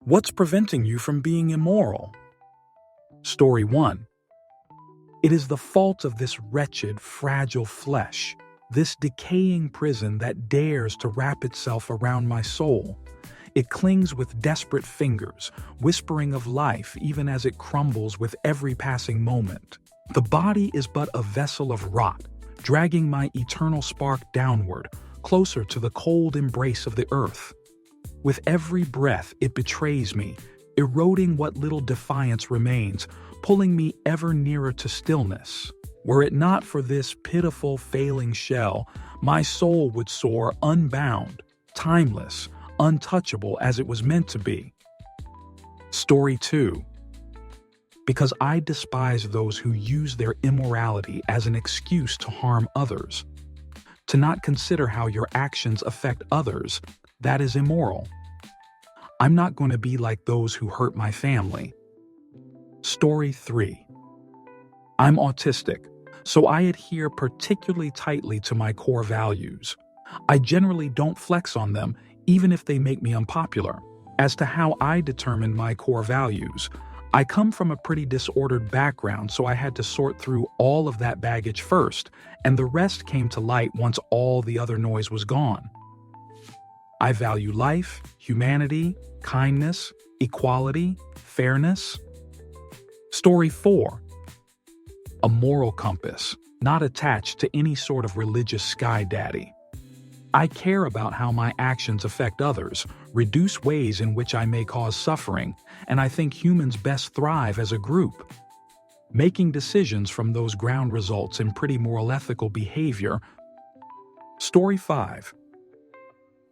What's preventing you from being immoral? Story 1. It is the fault of this wretched, fragile flesh, this decaying prison that dares to wrap itself around my soul. It clings with desperate fingers, whispering of life even as it crumbles with every passing moment. The body is but a vessel of rot, dragging my eternal spark downward, closer to the cold embrace of the earth. With every breath, it betrays me, eroding what little defiance remains, pulling me ever nearer to stillness. Were it not for this pitiful, failing shell, my soul would soar unbound, timeless, untouchable as it was meant to be. Story 2. Because I despise those who use their immorality as an excuse to harm others. To not consider how your actions affect others, that is immoral. I'm not going to be like those who hurt my family. Story 3. I'm autistic, so I adhere particularly tightly to my core values. I generally don't flex on them, even if they make me unpopular. As to how I determine my core values, I come from a pretty disordered background, so I had to sort through all of that baggage first, and the rest came to light once all the other noise was gone. I value life, humanity, kindness, equality, fairness. Story 4. A moral compass, not attached to any sort of religious sky daddy. I care about how my actions affect others, reduce ways in which I may cause suffering, and I think humans best thrive as a group. Making decisions from those ground results in pretty moral ethical behavior. Story 5.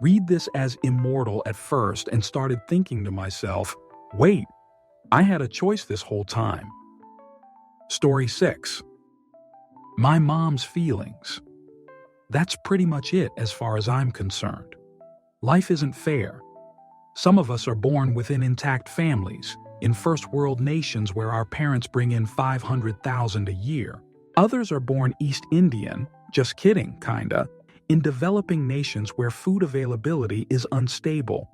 Read this as immortal at first and started thinking to myself, wait, I had a choice this whole time. Story 6. My mom's feelings. That's pretty much it as far as I'm concerned. Life isn't fair. Some of us are born within intact families, in first world nations where our parents bring in $500,000 a year. Others are born East Indian, just kidding, kinda, in developing nations where food availability is unstable.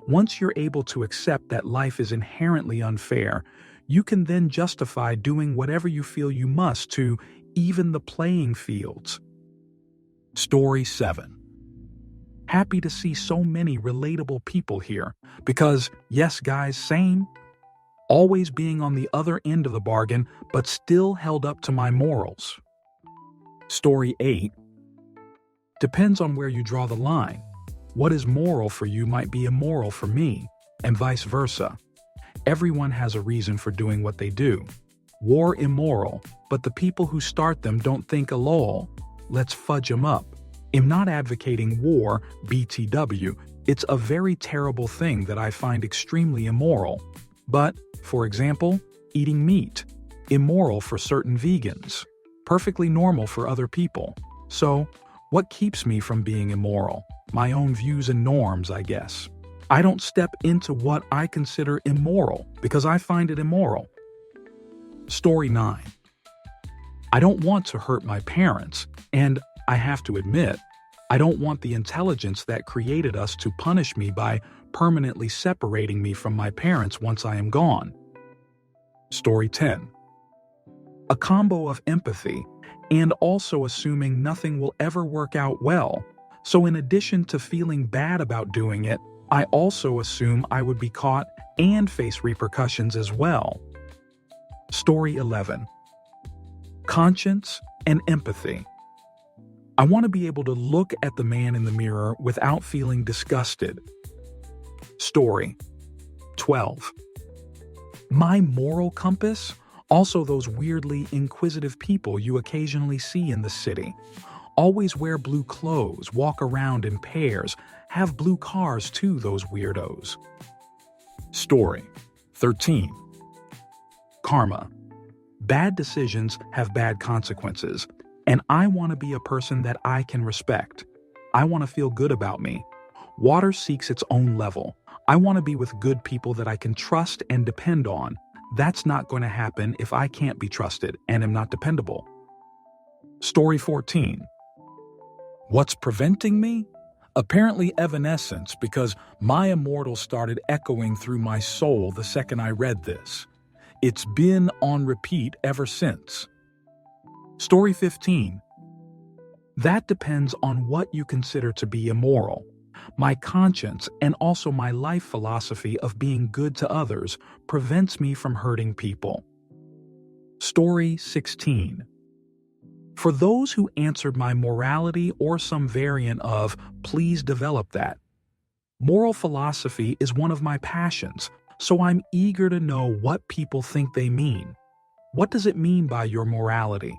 Once you're able to accept that life is inherently unfair, you can then justify doing whatever you feel you must to even the playing fields. Story 7. Happy to see so many relatable people here, because, yes guys, same. Always being on the other end of the bargain, but still held up to my morals. Story 8. Depends on where you draw the line. What is moral for you might be immoral for me, and vice versa. Everyone has a reason for doing what they do. War immoral, but the people who start them don't think lol, let's fudge them up. I'm not advocating war, BTW, it's a very terrible thing that I find extremely immoral. But, for example, eating meat, immoral for certain vegans, perfectly normal for other people. So, what keeps me from being immoral? My own views and norms, I guess. I don't step into what I consider immoral because I find it immoral. Story 9. I don't want to hurt my parents, and I have to admit, I don't want the intelligence that created us to punish me by permanently separating me from my parents once I am gone. Story 10. A combo of empathy and also assuming nothing will ever work out well. So in addition to feeling bad about doing it, I also assume I would be caught and face repercussions as well. Story 11. Conscience and empathy. I want to be able to look at the man in the mirror without feeling disgusted. Story 12. My moral compass? Also those weirdly inquisitive people you occasionally see in the city. Always wear blue clothes, walk around in pairs, have blue cars too, those weirdos. Story 13. Karma. Bad decisions have bad consequences, and I want to be a person that I can respect. I want to feel good about me. Water seeks its own level. I want to be with good people that I can trust and depend on. That's not going to happen if I can't be trusted and am not dependable. Story 14. What's preventing me? Apparently evanescence, because my immortal started echoing through my soul the second I read this. It's been on repeat ever since. Story 15. That depends on what you consider to be immoral. My conscience and also my life philosophy of being good to others prevents me from hurting people. Story 16. For those who answered my morality or some variant of, please develop that. Moral philosophy is one of my passions, so I'm eager to know what people think they mean. What does it mean by your morality?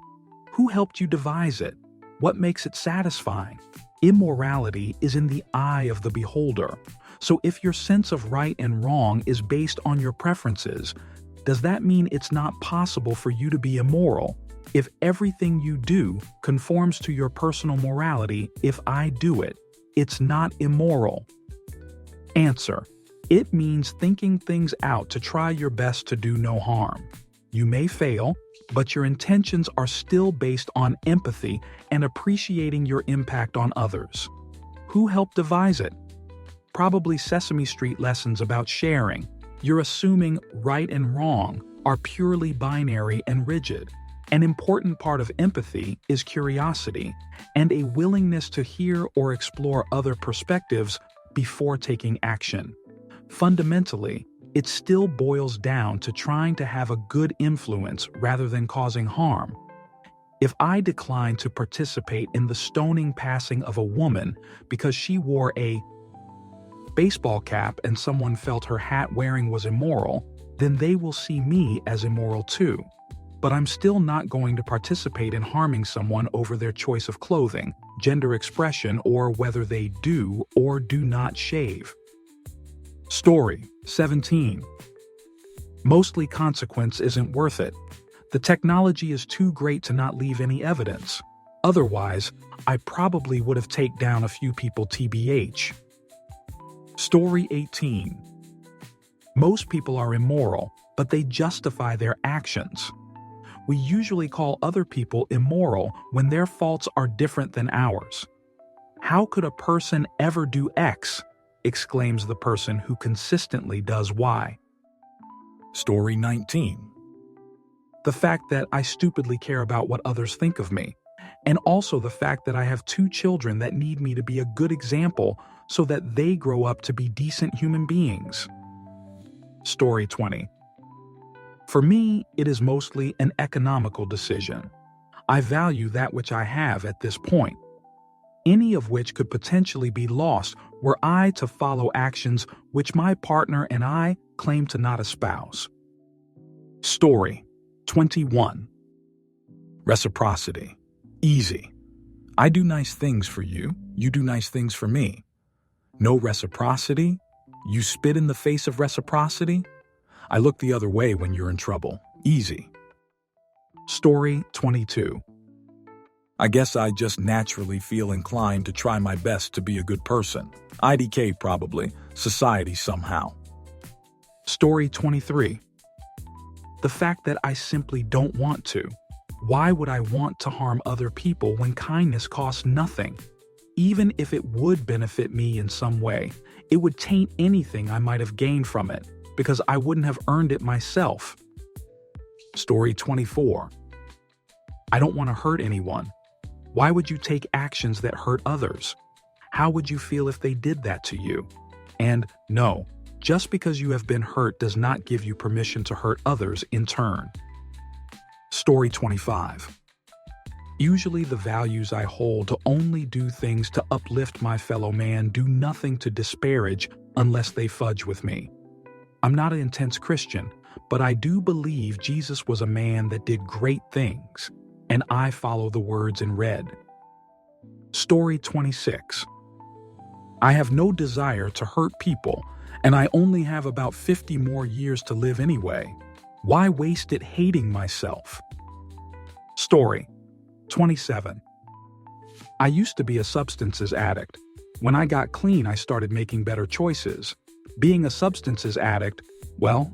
Who helped you devise it? What makes it satisfying? Immorality is in the eye of the beholder. So if your sense of right and wrong is based on your preferences, does that mean it's not possible for you to be immoral? If everything you do conforms to your personal morality, if I do it, it's not immoral. Answer: it means thinking things out to try your best to do no harm. You may fail, but your intentions are still based on empathy and appreciating your impact on others. Who helped devise it? Probably Sesame Street lessons about sharing. You're assuming right and wrong are purely binary and rigid. An important part of empathy is curiosity and a willingness to hear or explore other perspectives before taking action. Fundamentally, it still boils down to trying to have a good influence rather than causing harm. If I decline to participate in the stoning passing of a woman because she wore a baseball cap and someone felt her hat wearing was immoral, then they will see me as immoral too. But I'm still not going to participate in harming someone over their choice of clothing, gender expression, or whether they do or do not shave. Story 17. Mostly consequence isn't worth it. The technology is too great to not leave any evidence. Otherwise, I probably would have taken down a few people tbh. Story 18. Most people are immoral, but they justify their actions. We usually call other people immoral when their faults are different than ours. How could a person ever do X? Exclaims the person who consistently does Y. Story 19. The fact that I stupidly care about what others think of me, and also the fact that I have 2 children that need me to be a good example so that they grow up to be decent human beings. Story 20. For me, it is mostly an economical decision. I value that which I have at this point, any of which could potentially be lost were I to follow actions which my partner and I claim to not espouse. Story 21. Reciprocity. Easy. I do nice things for you, you do nice things for me. No reciprocity? You spit in the face of reciprocity? I look the other way when you're in trouble. Easy. Story 22. I guess I just naturally feel inclined to try my best to be a good person. IDK probably, society somehow. Story 23. The fact that I simply don't want to. Why would I want to harm other people when kindness costs nothing? Even if it would benefit me in some way, it would taint anything I might have gained from it, because I wouldn't have earned it myself. Story 24. I don't want to hurt anyone. Why would you take actions that hurt others? How would you feel if they did that to you? And no, just because you have been hurt does not give you permission to hurt others in turn. Story 25. Usually the values I hold to only do things to uplift my fellow man do nothing to disparage unless they fudge with me. I'm not an intense Christian, but I do believe Jesus was a man that did great things, and I follow the words in red. Story 26. I have no desire to hurt people, and I only have about 50 more years to live anyway. Why waste it hating myself? Story 27. I used to be a substances addict. When I got clean, I started making better choices. Being a substances addict, well,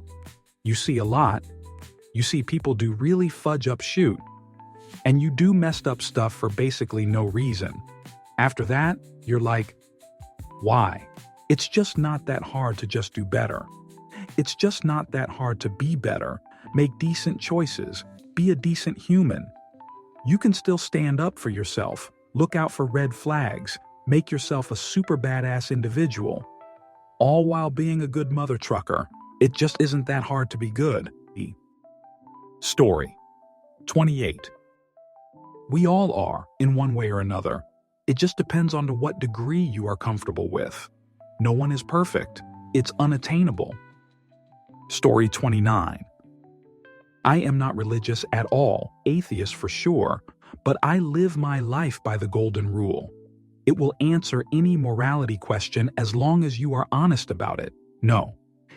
you see a lot. You see people do really fudge up shoot. And you do messed up stuff for basically no reason. After that, you're like, Why? It's just not that hard to just do better. It's just not that hard to be better, make decent choices, be a decent human. You can still stand up for yourself, look out for red flags, make yourself a super badass individual, all while being a good mother trucker. It just isn't that hard to be good. Story 28. We all are, in one way or another. It just depends on to what degree you are comfortable with. No one is perfect. It's unattainable. Story 29. I am not religious at all, atheist for sure, but I live my life by the golden rule. It will answer any morality question as long as you are honest about it. No,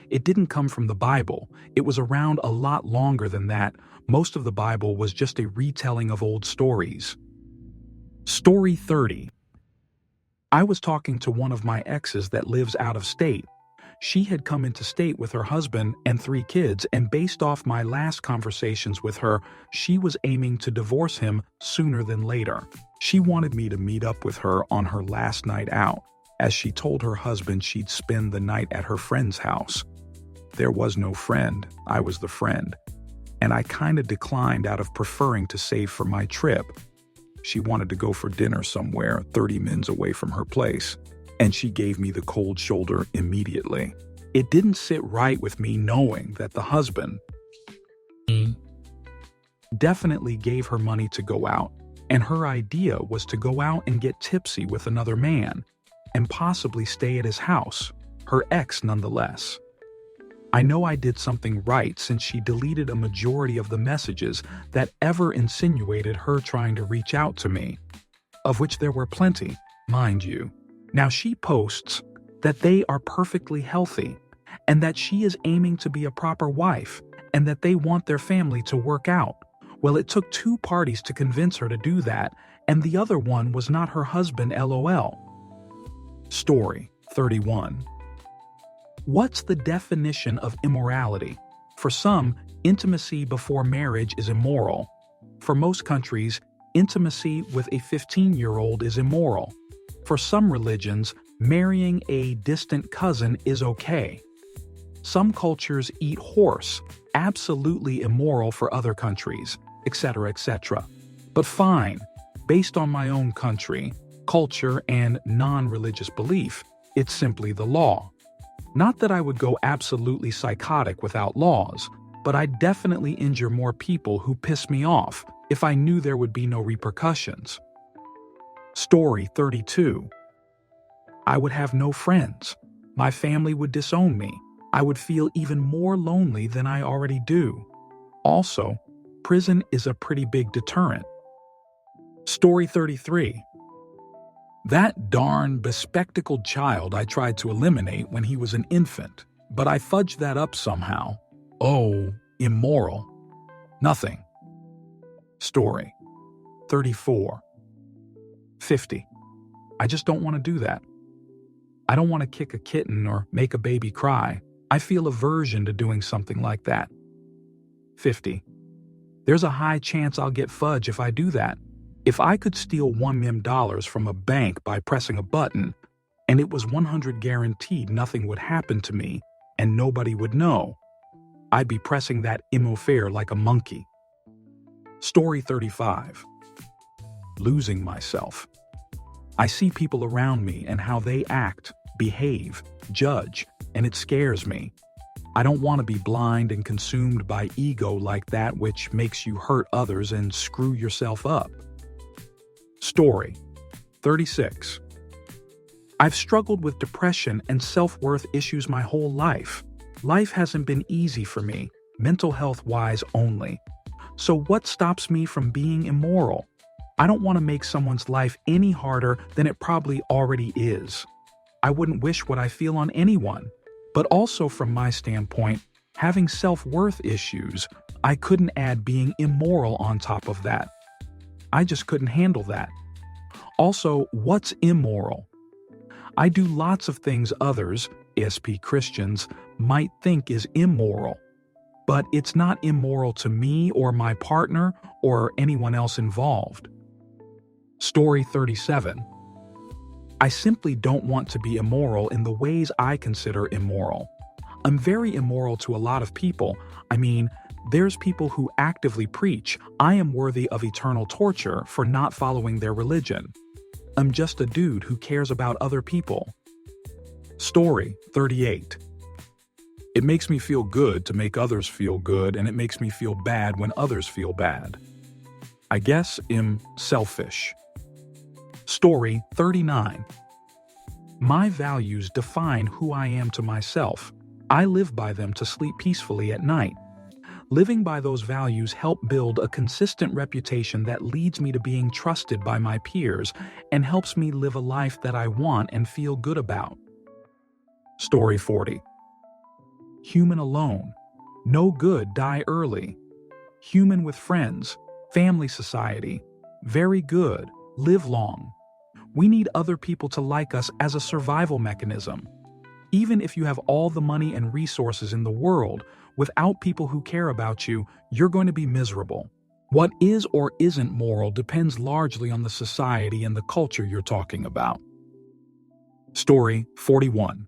it didn't come from the Bible. It was around a lot longer than that. Most of the Bible was just a retelling of old stories. Story 30. I was talking to one of my exes that lives out of state. She had come into state with her husband and 3 kids, and based off my last conversations with her, she was aiming to divorce him sooner than later. She wanted me to meet up with her on her last night out, as she told her husband she'd spend the night at her friend's house. There was no friend, I was the friend, and I kinda declined out of preferring to save for my trip. She wanted to go for dinner somewhere 30 minutes away from her place, and she gave me the cold shoulder immediately. It didn't sit right with me knowing that the husband definitely gave her money to go out, and her idea was to go out and get tipsy with another man, and possibly stay at his house, her ex nonetheless. I know I did something right since she deleted a majority of the messages that ever insinuated her trying to reach out to me, of which there were plenty, mind you. Now she posts that they are perfectly healthy and that she is aiming to be a proper wife and that they want their family to work out. Well, it took 2 parties to convince her to do that, and the other one was not her husband, LOL. Story 31. What's the definition of immorality? For some, intimacy before marriage is immoral. For most countries, intimacy with a 15-year-old is immoral. For some religions, marrying a distant cousin is okay. Some cultures eat horse, absolutely immoral for other countries, etc., etc. But fine, based on my own country, culture, and non-religious belief, it's simply the law. Not that I would go absolutely psychotic without laws, but I'd definitely injure more people who piss me off if I knew there would be no repercussions. Story 32. I would have no friends. My family would disown me. I would feel even more lonely than I already do. Also, prison is a pretty big deterrent. Story 33. That darn bespectacled child I tried to eliminate when he was an infant, but I fudged that up somehow. Oh, immoral. Nothing. Story 34. 50. I just don't want to do that. I don't want to kick a kitten or make a baby cry. I feel aversion to doing something like that. 50. There's a high chance I'll get fudge if I do that. If I could steal $1 million from a bank by pressing a button, and it was 100 guaranteed nothing would happen to me and nobody would know, I'd be pressing that immo like a monkey. Story 35. Losing myself. I see people around me and how they act, behave, judge, and it scares me. I don't want to be blind and consumed by ego like that, which makes you hurt others and screw yourself up. Story 36. I've struggled with depression and self-worth issues my whole life. Life hasn't been easy for me, mental health-wise only. So what stops me from being immoral? I don't want to make someone's life any harder than it probably already is. I wouldn't wish what I feel on anyone. But also from my standpoint, having self-worth issues, I couldn't add being immoral on top of that. I just couldn't handle that. Also, what's immoral? I do lots of things others, ESP Christians, might think is immoral. But it's not immoral to me or my partner or anyone else involved. Story 37. I simply don't want to be immoral in the ways I consider immoral. I'm very immoral to a lot of people. I mean, there's people who actively preach, I am worthy of eternal torture for not following their religion. I'm just a dude who cares about other people. Story 38. It makes me feel good to make others feel good, and it makes me feel bad when others feel bad. I guess I'm selfish. Story 39. My values define who I am to myself. I live by them to sleep peacefully at night. Living by those values help build a consistent reputation that leads me to being trusted by my peers and helps me live a life that I want and feel good about. Story 40. Human alone. No good, die early. Human with friends. Family society. Very good, live long. We need other people to like us as a survival mechanism. Even if you have all the money and resources in the world, without people who care about you, you're going to be miserable. What is or isn't moral depends largely on the society and the culture you're talking about. Story 41.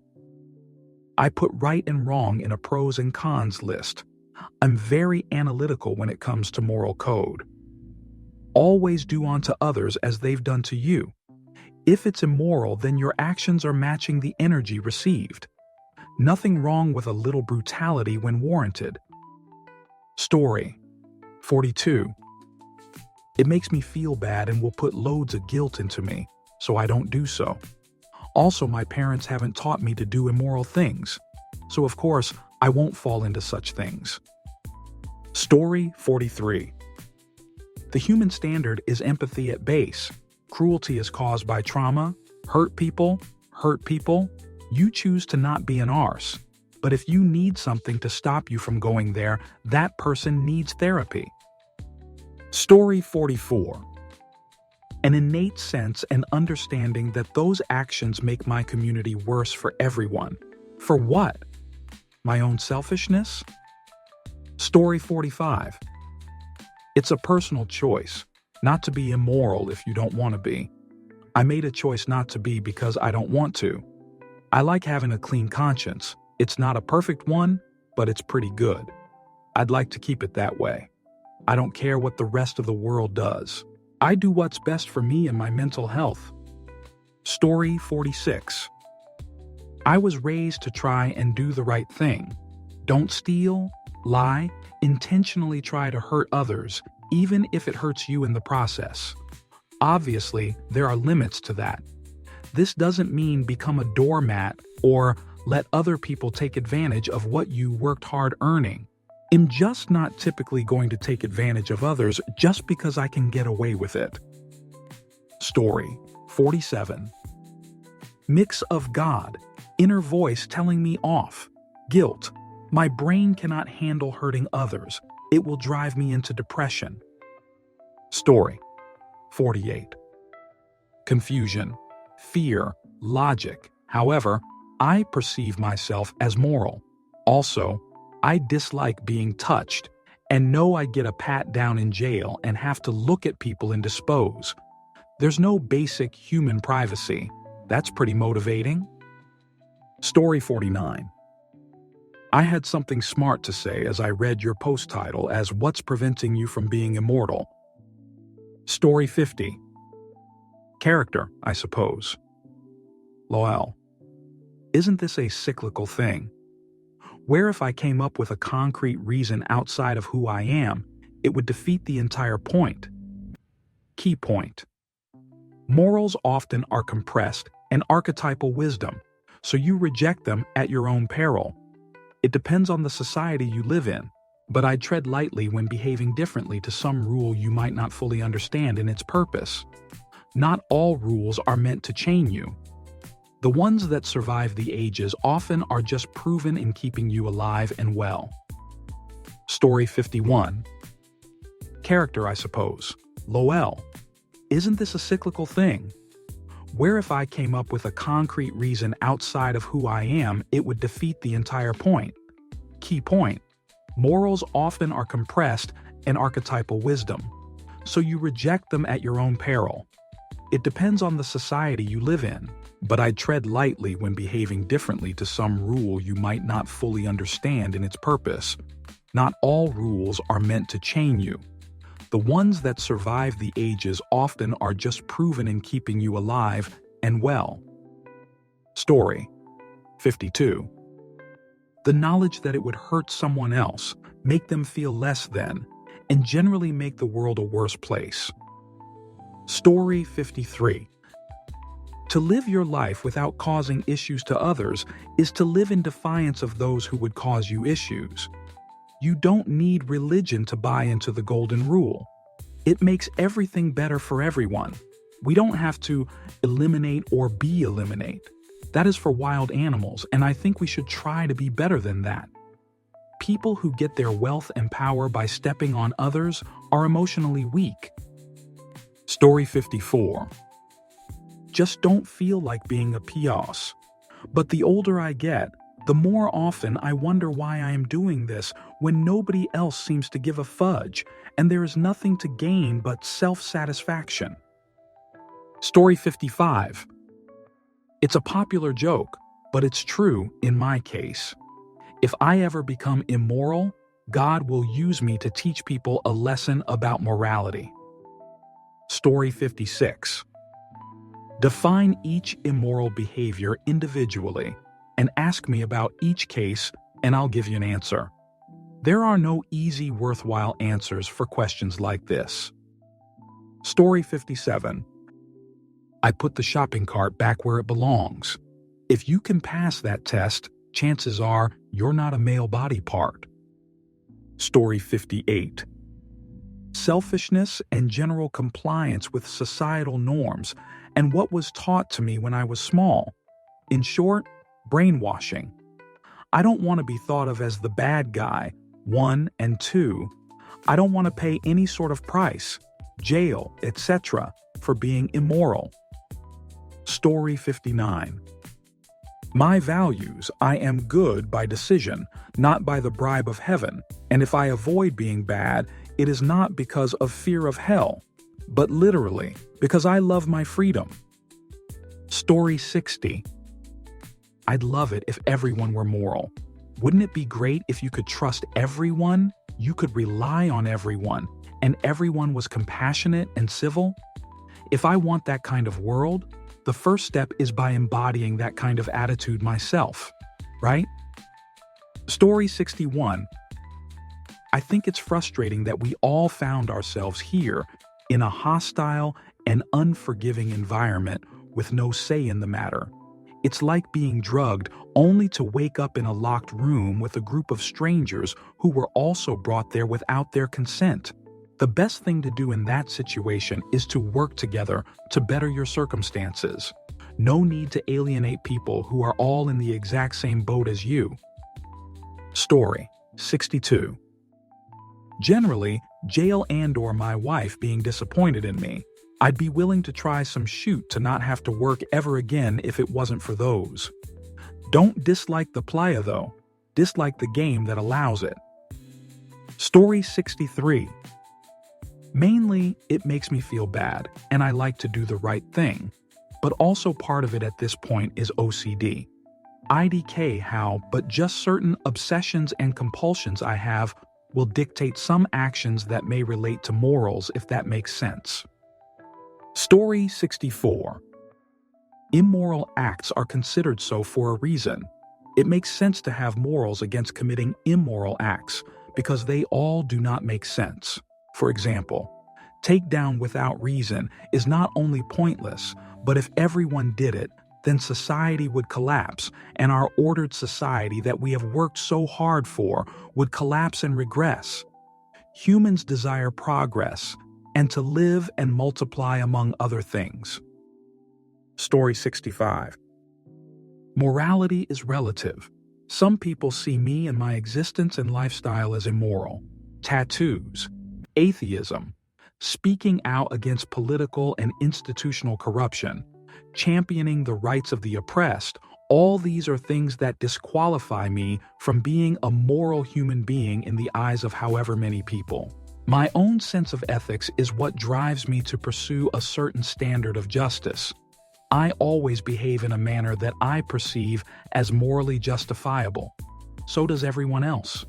I put right and wrong in a pros and cons list. I'm very analytical when it comes to moral code. Always do unto others as they've done to you. If it's immoral, then your actions are matching the energy received. Nothing wrong with a little brutality when warranted. Story 42. It makes me feel bad and will put loads of guilt into me, so I don't do so. Also, my parents haven't taught me to do immoral things, so of course, I won't fall into such things. Story 43. The human standard is empathy at base. Cruelty is caused by trauma. Hurt people. You choose to not be an arse. But if you need something to stop you from going there, that person needs therapy. Story 44. An innate sense and understanding that those actions make my community worse for everyone. For what? My own selfishness? Story 45. It's a personal choice. Not to be immoral if you don't want to be. I made a choice not to be because I don't want to. I like having a clean conscience. It's not a perfect one, but it's pretty good. I'd like to keep it that way. I don't care what the rest of the world does. I do what's best for me and my mental health. Story 46. I was raised to try and do the right thing. Don't steal, lie, intentionally try to hurt others, even if it hurts you in the process. Obviously, there are limits to that. This doesn't mean become a doormat or let other people take advantage of what you worked hard earning. I'm just not typically going to take advantage of others just because I can get away with it. Story 47. Mix of God, inner voice telling me off, guilt. My brain cannot handle hurting others. It will drive me into depression. Story 48. Confusion, fear, logic. However, I perceive myself as moral. Also, I dislike being touched and know I get a pat down in jail and have to look at people and dispose. There's no basic human privacy. That's pretty motivating. Story 49. I had something smart to say as I read your post title as What's Preventing You from Being Immortal? Story 50. Character, I suppose. Lol. Isn't this a cyclical thing? Where if I came up with a concrete reason outside of who I am, it would defeat the entire point. Key point. Morals often are compressed and archetypal wisdom, so you reject them at your own peril. It depends on the society you live in, but I'd tread lightly when behaving differently to some rule you might not fully understand in its purpose. Not all rules are meant to chain you. The ones that survive the ages often are just proven in keeping you alive and well. Story 51. Character, I suppose. Lol. Isn't this a cyclical thing? Where if I came up with a concrete reason outside of who I am, it would defeat the entire point. Key point. Morals often are compressed and archetypal wisdom, so you reject them at your own peril. It depends on the society you live in, but I'd tread lightly when behaving differently to some rule you might not fully understand in its purpose. Not all rules are meant to chain you. The ones that survive the ages often are just proven in keeping you alive and well. Story 52. The knowledge that it would hurt someone else, make them feel less than, and generally make the world a worse place. Story 53. To live your life without causing issues to others is to live in defiance of those who would cause you issues. You don't need religion to buy into the golden rule. It makes everything better for everyone. We don't have to eliminate or be eliminate. That is for wild animals, and I think we should try to be better than that. People who get their wealth and power by stepping on others are emotionally weak. Story 54. Just don't feel like being a pios. But the older I get, the more often I wonder why I am doing this when nobody else seems to give a fudge and there is nothing to gain but self-satisfaction. Story 55. It's a popular joke, but it's true in my case. If I ever become immoral, God will use me to teach people a lesson about morality. Story 56. Define each immoral behavior individually and ask me about each case, and I'll give you an answer. There are no easy, worthwhile answers for questions like this. Story 57. I put the shopping cart back where it belongs. If you can pass that test, chances are you're not a male body part. Story 58. Selfishness and general compliance with societal norms and what was taught to me when I was small. In short, brainwashing. I don't want to be thought of as the bad guy, 1 and 2. I don't want to pay any sort of price, jail, etc., for being immoral. Story 59. My values: I am good by decision, not by the bribe of heaven, and if I avoid being bad, it is not because of fear of hell, but literally because I love my freedom. Story 60. I'd love it if everyone were moral. Wouldn't it be great if you could trust everyone, you could rely on everyone, and everyone was compassionate and civil? If I want that kind of world, the first step is by embodying that kind of attitude myself, right? Story 61. I think it's frustrating that we all found ourselves here in a hostile and unforgiving environment with no say in the matter. It's like being drugged only to wake up in a locked room with a group of strangers who were also brought there without their consent. The best thing to do in that situation is to work together to better your circumstances. No need to alienate people who are all in the exact same boat as you. Story 62. Generally, jail and/or my wife being disappointed in me. I'd be willing to try some shoot to not have to work ever again if it wasn't for those. Don't dislike the playa though. Dislike the game that allows it. Story 63. Mainly, it makes me feel bad, and I like to do the right thing. But also part of it at this point is OCD. IDK how, but just certain obsessions and compulsions I have will dictate some actions that may relate to morals, if that makes sense. Story 64. Immoral acts are considered so for a reason. It makes sense to have morals against committing immoral acts because they all do not make sense. For example, takedown without reason is not only pointless, but if everyone did it, then society would collapse, and our ordered society that we have worked so hard for would collapse and regress. Humans desire progress, and to live and multiply among other things. Story 65. Morality is relative. Some people see me and my existence and lifestyle as immoral. Tattoos, atheism, speaking out against political and institutional corruption, championing the rights of the oppressed, all these are things that disqualify me from being a moral human being in the eyes of however many people. My own sense of ethics is what drives me to pursue a certain standard of justice. I always behave in a manner that I perceive as morally justifiable. So does everyone else.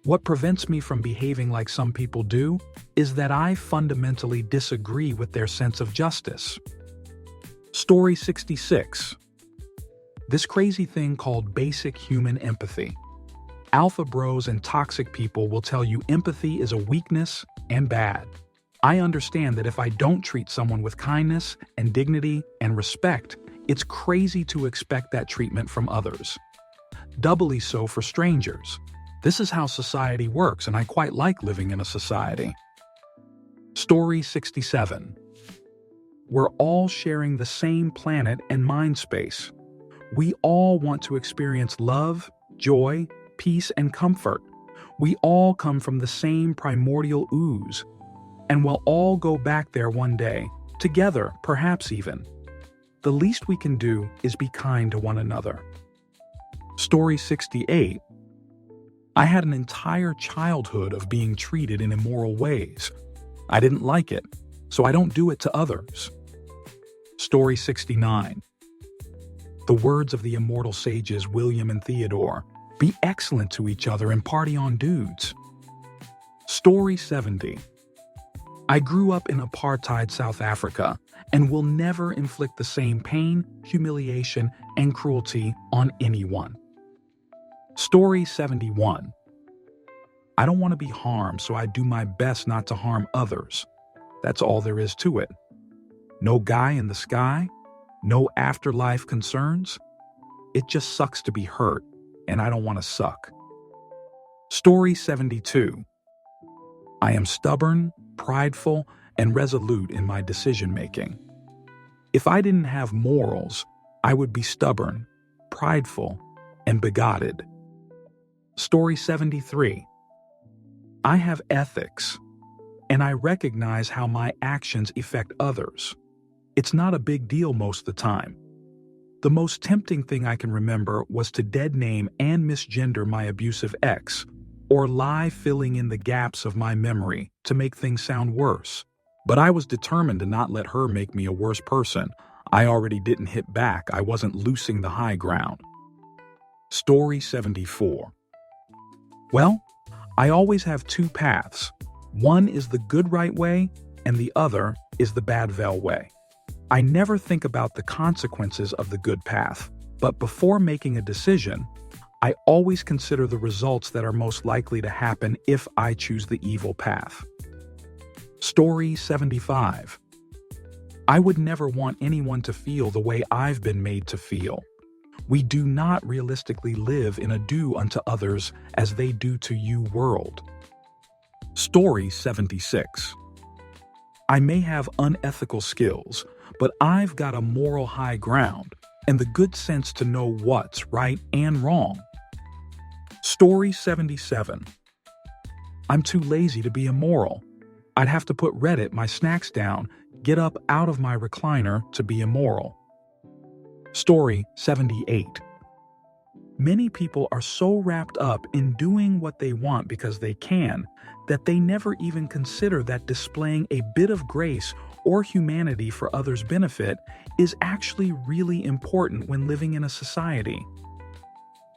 What prevents me from behaving like some people do is that I fundamentally disagree with their sense of justice. Story 66. This crazy thing called basic human empathy. Alpha bros and toxic people will tell you empathy is a weakness and bad. I understand that if I don't treat someone with kindness and dignity and respect, it's crazy to expect that treatment from others. Doubly so for strangers. This is how society works, and I quite like living in a society. Story 67. We're all sharing the same planet and mind space. We all want to experience love, joy, peace, and comfort. We all come from the same primordial ooze, and we'll all go back there one day, together, perhaps even. The least we can do is be kind to one another. Story 68. I had an entire childhood of being treated in immoral ways. I didn't like it, so I don't do it to others. Story 69. The words of the immortal sages William and Theodore: be excellent to each other and party on dudes. Story 70. I grew up in apartheid South Africa and will never inflict the same pain, humiliation, and cruelty on anyone. Story 71. I don't want to be harmed, so I do my best not to harm others. That's all there is to it. No guy in the sky, no afterlife concerns. It just sucks to be hurt, and I don't want to suck. Story 72. I am stubborn, prideful, and resolute in my decision-making. If I didn't have morals, I would be stubborn, prideful, and bigoted. Story 73. I have ethics, and I recognize how my actions affect others. It's not a big deal most of the time. The most tempting thing I can remember was to dead name and misgender my abusive ex, or lie filling in the gaps of my memory to make things sound worse. But I was determined to not let her make me a worse person. I already didn't hit back. I wasn't losing the high ground. Story 74. Well, I always have two paths. One is the good right way, and the other is the bad vel way. I never think about the consequences of the good path, but before making a decision, I always consider the results that are most likely to happen if I choose the evil path. Story 75. I would never want anyone to feel the way I've been made to feel. We do not realistically live in a do unto others as they do to you world. Story 76. I may have unethical skills, but I've got a moral high ground and the good sense to know what's right and wrong. Story 77. I'm too lazy to be immoral. I'd have to put Reddit my snacks down, get up out of my recliner to be immoral. Story 78. Many people are so wrapped up in doing what they want because they can, that they never even consider that displaying a bit of grace or humanity for others' benefit is actually really important when living in a society.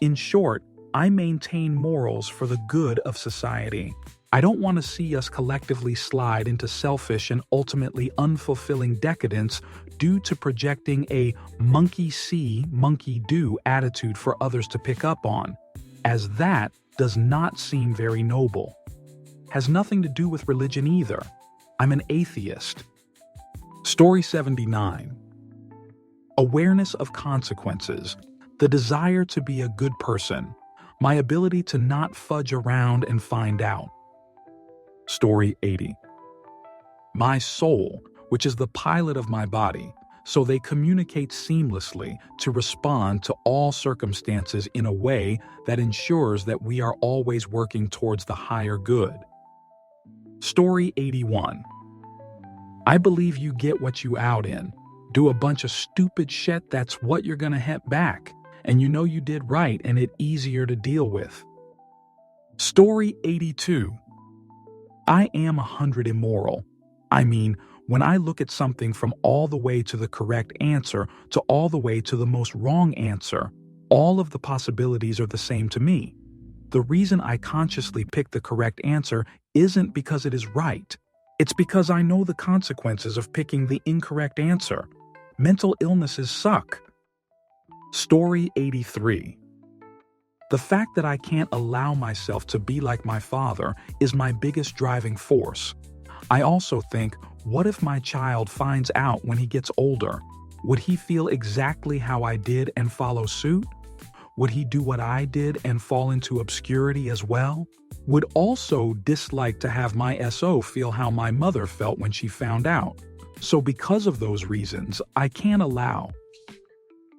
In short, I maintain morals for the good of society. I don't want to see us collectively slide into selfish and ultimately unfulfilling decadence due to projecting a monkey see, monkey do attitude for others to pick up on, as that does not seem very noble. Has nothing to do with religion either. I'm an atheist. Story 79. Awareness of consequences, the desire to be a good person, my ability to not fudge around and find out. Story 80. My soul, which is the pilot of my body, so they communicate seamlessly to respond to all circumstances in a way that ensures that we are always working towards the higher good. Story 81. I believe you get what you out in. Do a bunch of stupid shit, that's what you're gonna hit back. And you know you did right and it easier to deal with. Story 82. I am 100 immoral. I mean, when I look at something from all the way to the correct answer to all the way to the most wrong answer, all of the possibilities are the same to me. The reason I consciously pick the correct answer isn't because it is right. It's because I know the consequences of picking the incorrect answer. Mental illnesses suck. Story 83. The fact that I can't allow myself to be like my father is my biggest driving force. I also think, what if my child finds out when he gets older? Would he feel exactly how I did and follow suit? Would he do what I did and fall into obscurity as well? Would also dislike to have my SO feel how my mother felt when she found out. So because of those reasons, I can't allow